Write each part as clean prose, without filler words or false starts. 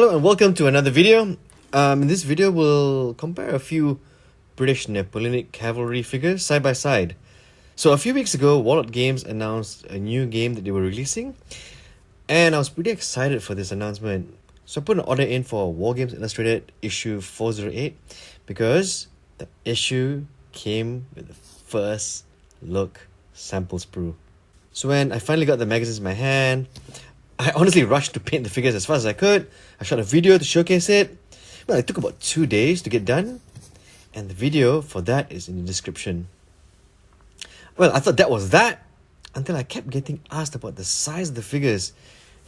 Hello and welcome to another video. In this video we'll compare a few British Napoleonic cavalry figures side by side. So a few weeks ago, Warlord Games announced a new game that they were releasing, and I was pretty excited for this announcement. So I put an order in for War Games Illustrated issue 408 because the issue came with the first look sample sprue. So when I finally got the magazines in my hand, I honestly rushed to paint the figures as fast as I could. I shot a video to showcase it. Well, it took about 2 days to get done, and the video for that is in the description. Well, I thought that was that until I kept getting asked about the size of the figures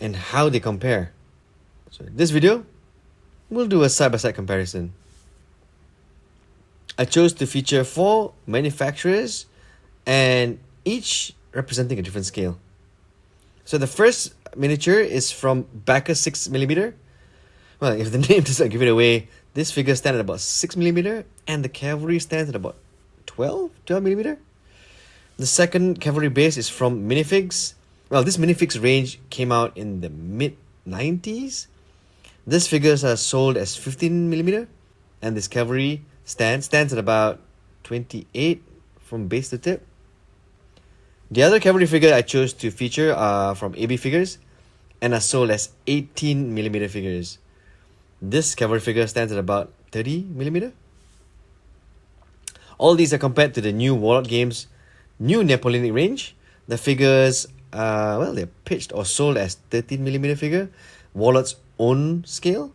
and how they compare. So in this video, we'll do a side-by-side comparison. I chose to feature 4 manufacturers and each representing a different scale. So the first miniature is from Baccus 6mm. Well, if the name doesn't give it away, this figure stands at about 6mm and the Cavalry stands at about 12mm. The second Cavalry base is from Minifigs. Well, this Minifigs range came out in the mid-90s. These figures are sold as 15mm, and this Cavalry stands at about 28 from base to tip. The other Cavalry figure I chose to feature are from AB Figures and are sold as 18mm figures. This Cavalry figure stands at about 30mm. All these are compared to the new Warlord Games new Napoleonic range. The figures, they're pitched or sold as 13mm figure, Warlord's own scale.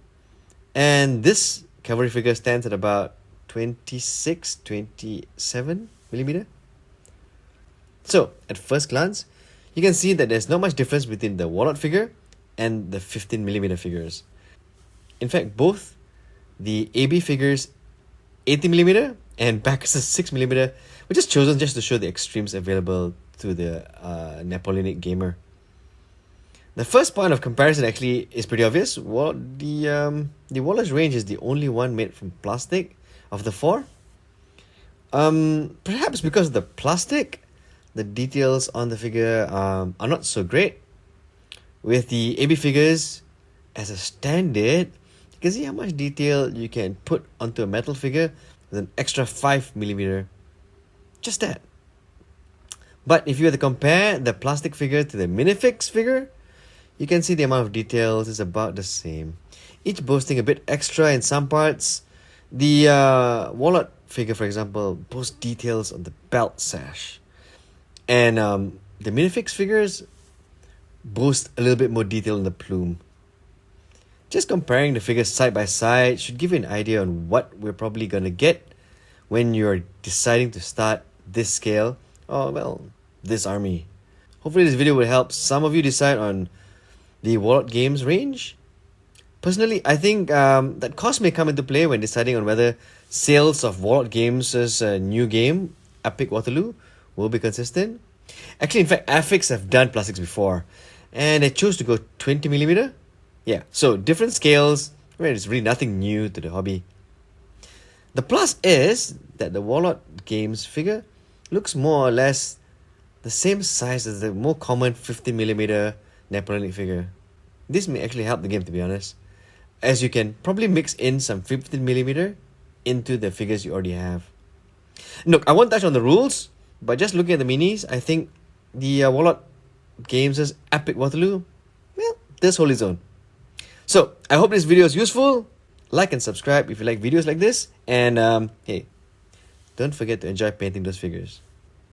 And this Cavalry figure stands at about 27mm. So, at first glance, you can see that there's not much difference between the Warlord figure and the 15mm figures. In fact, both the AB figures 80mm and Baccus 6mm were just chosen just to show the extremes available to the Napoleonic gamer. The first point of comparison actually is pretty obvious. Well, the Warlord's range is the only one made from plastic of the 4. Perhaps because of the plastic, the details on the figure are not so great. With the AB figures as a standard, you can see how much detail you can put onto a metal figure with an extra 5mm. Just that. But if you were to compare the plastic figure to the Minifigs figure, you can see the amount of details is about the same, each boasting a bit extra in some parts. The Warlord figure, for example, boasts details on the belt sash. And the Minifigs figures boast a little bit more detail in the plume. Just comparing the figures side by side should give you an idea on what we're probably going to get when you're deciding to start this scale or, well, this army. Hopefully this video will help some of you decide on the Warlord Games range. Personally, I think that cost may come into play when deciding on whether sales of Warlord Games' new game, Epic Waterloo, will be consistent. Actually, in fact, Affix have done plastics before, and they chose to go 20mm. Yeah, so different scales, where it's really nothing new to the hobby. The plus is that the Warlord Games figure looks more or less the same size as the more common 15mm Napoleonic figure. This may actually help the game, to be honest, as you can probably mix in some 15mm into the figures you already have. Look, I won't touch on the rules, but just looking at the minis, I think the Warlord Games' Epic Waterloo, well, does hold its own. So, I hope this video is useful. Like and subscribe if you like videos like this. And, hey, don't forget to enjoy painting those figures.